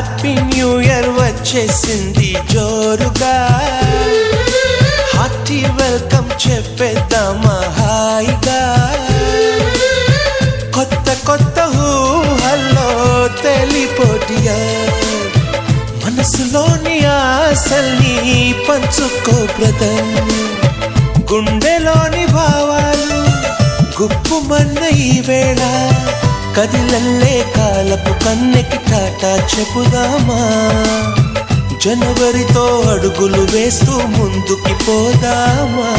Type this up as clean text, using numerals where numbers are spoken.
Happy new year వచ్చేసింది జోరుగా, hearty welcome చెప్పేద్దామా హాయిగా. కొత్త కొత్త ఊహల్లో తెలిపోటియా, మనసులోని ఆశల్ని పంచుకో బ్రదర్. గుండెలోని భావాలు గుప్పుమన్న ఈ వేళ, కదిలల్లే కాలపు కన్నెకి టాటా చెప్పుదామా. జనవరితో అడుగులు వేస్తూ ముందుకి పోదామా.